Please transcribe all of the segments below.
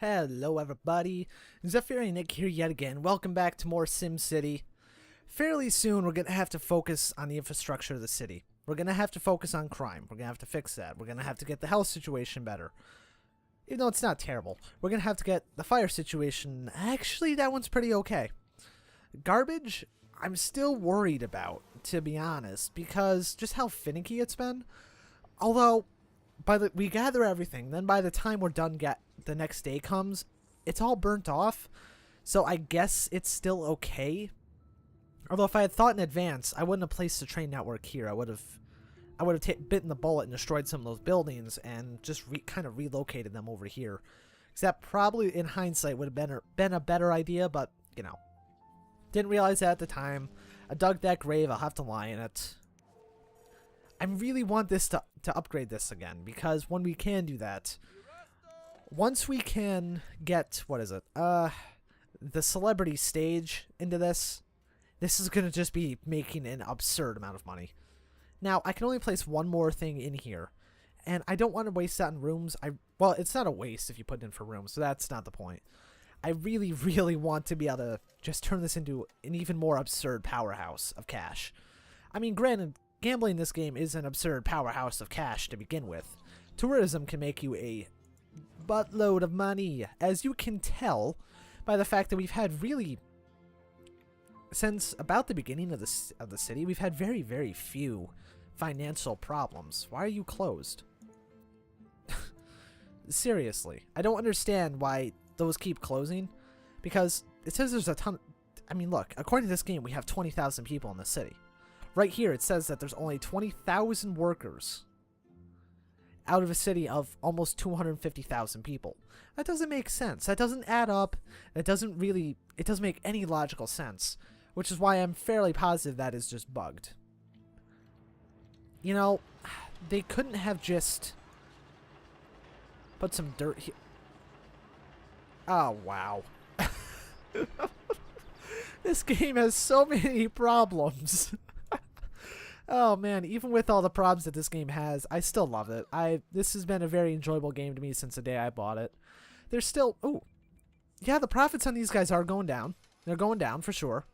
Hello everybody, ZephyrianNick here yet again. Welcome back to more SimCity. Fairly soon we're going to have to focus on the infrastructure of the city. We're going to have to focus on crime. We're going to have to fix that. We're going to have to get the health situation better. Even though it's not terrible. We're going to have to get the fire situation. Actually, that one's pretty okay. Garbage, I'm still worried about, to be honest, because just how finicky it's been. Although, we gather everything, then by the time we're done, the next day comes, it's all burnt off. So I guess it's still okay. Although if I had thought in advance, I wouldn't have placed the train network here. I would have bitten the bullet and destroyed some of those buildings and just kind of relocated them over here. Because that probably, in hindsight, would have been a better idea, but, you know. Didn't realize that at the time. I dug that grave. I'll have to lie in it. I really want this to upgrade this again, because when we can do that, once we can get, what is it, the celebrity stage into this is going to just be making an absurd amount of money. Now, I can only place one more thing in here, and I don't want to waste that in rooms. Well, it's not a waste if you put it in for rooms, so that's not the point. I really, really want to be able to just turn this into an even more absurd powerhouse of cash. I mean, granted, gambling in this game is an absurd powerhouse of cash to begin with. Tourism can make you a buttload of money, as you can tell by the fact that we've had really, since about the beginning of the city, we've had very, very few financial problems. Why are you closed? Seriously, I don't understand why those keep closing, because it says there's a ton. I mean, look, according to this game, we have 20,000 people in the city. Right here, it says that there's only 20,000 workers out of a city of almost 250,000 people. That doesn't make sense. That doesn't add up. It doesn't make any logical sense, which is why I'm fairly positive that is just bugged. You know, they couldn't have just put some dirt here. Oh, wow. This game has so many problems. Oh man, even with all the problems that this game has, I still love it. This has been a very enjoyable game to me since the day I bought it. There's still, yeah, the profits on these guys are going down. They're going down for sure.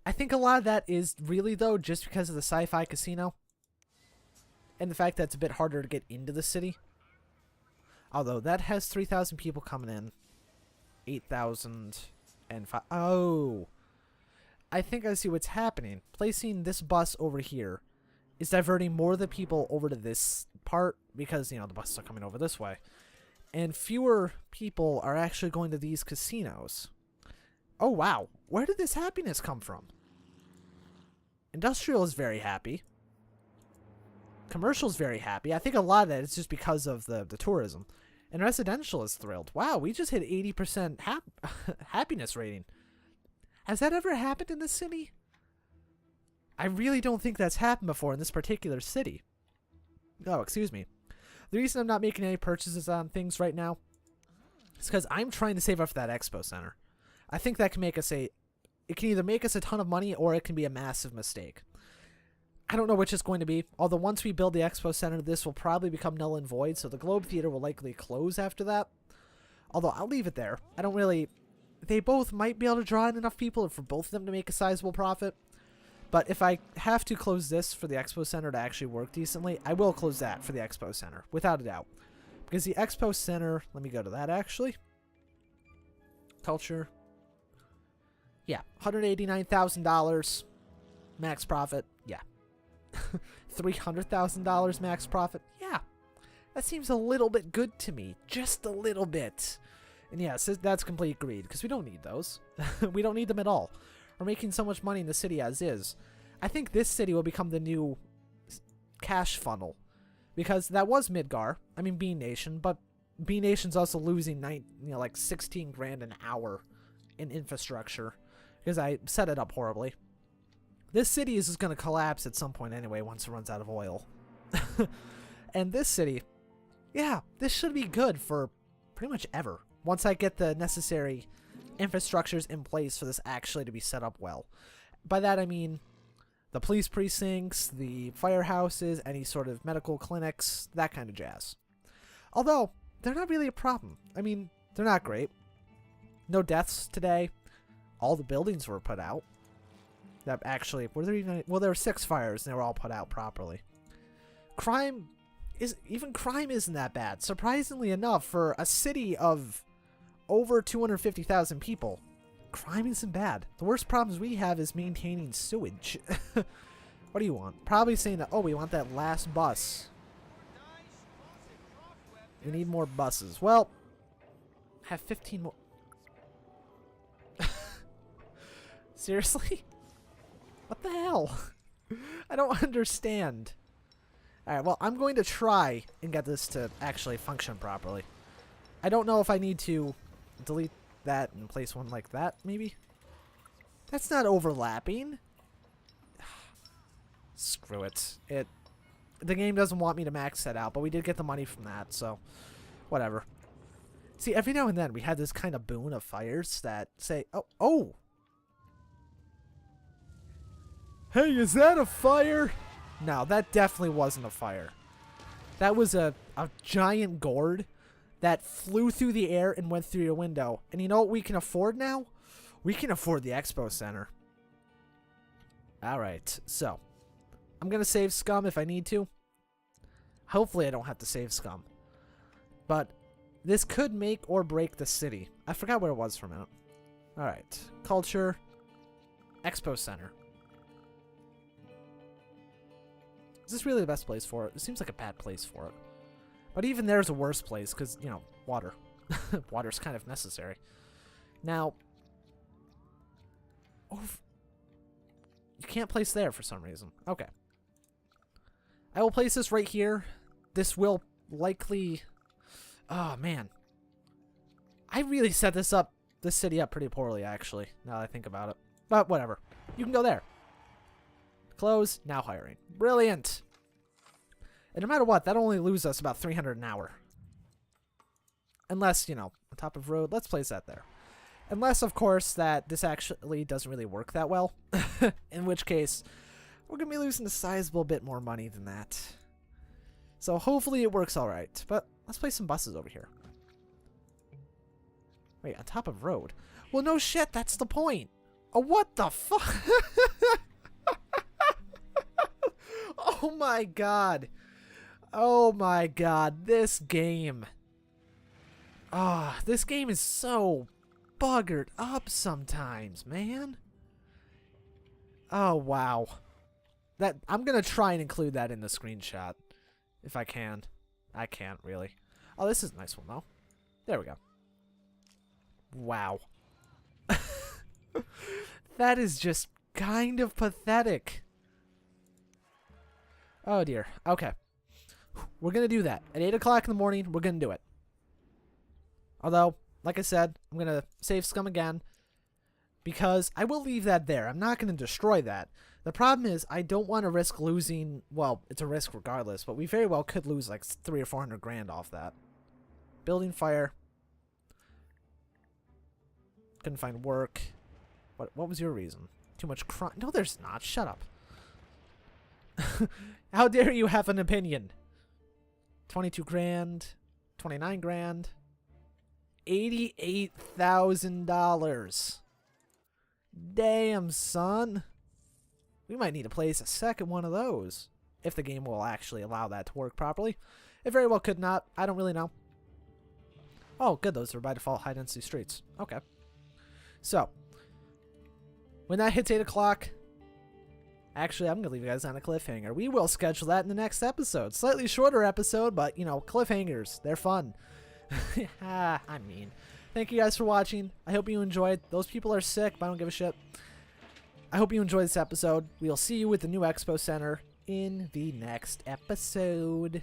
I think a lot of that is really, though, just because of the sci-fi casino. And the fact that it's a bit harder to get into the city. Although, that has 3,000 people coming in. 8,000 and 5. Oh. I think I see what's happening. Placing this bus over here is diverting more of the people over to this part because, you know, the buses are coming over this way. And fewer people are actually going to these casinos. Oh, wow. Where did this happiness come from? Industrial is very happy. Commercial is very happy. I think a lot of that is just because of the tourism. And residential is thrilled. Wow, we just hit 80% happiness rating. Has that ever happened in this city? I really don't think that's happened before in this particular city. Oh, excuse me. The reason I'm not making any purchases on things right now is because I'm trying to save up for that expo center. I think that can make us it can either make us a ton of money or it can be a massive mistake. I don't know which it's going to be, although once we build the expo center, this will probably become null and void, so the Globe Theater will likely close after that. Although I'll leave it there. I don't really... They both might be able to draw in enough people for both of them to make a sizable profit. But if I have to close this for the Expo Center to actually work decently, I will close that for the Expo Center, without a doubt. Because the Expo Center, let me go to that actually. Culture. Yeah, $189,000 max profit. Yeah. $300,000 max profit. Yeah. That seems a little bit good to me. Just a little bit. And yes, that's complete greed, because we don't need those. We don't need them at all. We're making so much money in the city as is. I think this city will become the new cash funnel. Because that was Midgar. I mean, Bean Nation. But Bean Nation's also losing like 16 grand an hour in infrastructure. Because I set it up horribly. This city is just going to collapse at some point anyway once it runs out of oil. And this city, yeah, this should be good for pretty much ever. Once I get the necessary infrastructures in place for this actually to be set up well. By that I mean the police precincts, the firehouses, any sort of medical clinics, that kind of jazz. Although, they're not really a problem. I mean, they're not great. No deaths today. All the buildings were put out. That actually, were there even, well, there were 6 fires and they were all put out properly. Crime isn't that bad. Surprisingly enough, for a city of over 250,000 people, crime isn't bad. The worst problems we have is maintaining sewage. What do you want? Probably saying that, oh, we want that last bus. We need more buses. Well, have 15 more. Seriously? What the hell? I don't understand. Alright, well, I'm going to try and get this to actually function properly. I don't know if I need to delete that and place one like that, maybe? That's not overlapping. Screw it. The game doesn't want me to max that out, but we did get the money from that, so whatever. See, every now and then we had this kind of boon of fires that say, oh! Hey, is that a fire? No, that definitely wasn't a fire. That was a giant gourd that flew through the air and went through your window. And you know what we can afford now? We can afford the Expo Center. Alright, so I'm going to save scum if I need to. Hopefully I don't have to save scum. But this could make or break the city. I forgot where it was for a minute. Alright, culture, Expo Center. Is this really the best place for it? It seems like a bad place for it. But even there's a worse place because, you know, water. Water's kind of necessary. Now, you can't place there for some reason. Okay. I will place this right here. This will likely... Oh, man. I really set this city up pretty poorly, actually, now that I think about it. But whatever. You can go there. Close. Now hiring. Brilliant. And no matter what, that'll only lose us about 300 an hour. Unless, you know, on top of road, let's place that there. Unless, of course, that this actually doesn't really work that well. In which case, we're going to be losing a sizable bit more money than that. So hopefully it works alright. But let's place some buses over here. Wait, on top of road? Well, no shit, that's the point. Oh, what the fuck? Oh my god. Oh my god, this game. Ah, this game is so buggered up sometimes, man. Oh, wow. I'm gonna try and include that in the screenshot. If I can. I can't, really. Oh, this is a nice one, though. There we go. Wow. That is just kind of pathetic. Oh, dear. Okay. We're going to do that. At 8 o'clock in the morning, we're going to do it. Although, like I said, I'm going to save scum again. Because I will leave that there. I'm not going to destroy that. The problem is, I don't want to risk losing... Well, it's a risk regardless, but we very well could lose like 300 or 400 grand off that. Building fire. Couldn't find work. What was your reason? Too much crime? No, there's not. Shut up. How dare you have an opinion? 22 grand. 29 grand. $88,000. Damn, son. We might need to place a second one of those. If the game will actually allow that to work properly. It very well could not. I don't really know. Oh, good. Those are by default high-density streets. Okay. So, when that hits 8 o'clock... Actually, I'm going to leave you guys on a cliffhanger. We will schedule that in the next episode. Slightly shorter episode, but, you know, cliffhangers. They're fun. I mean. Thank you guys for watching. I hope you enjoyed. Those people are sick, but I don't give a shit. I hope you enjoyed this episode. We'll see you with the new Expo Center in the next episode.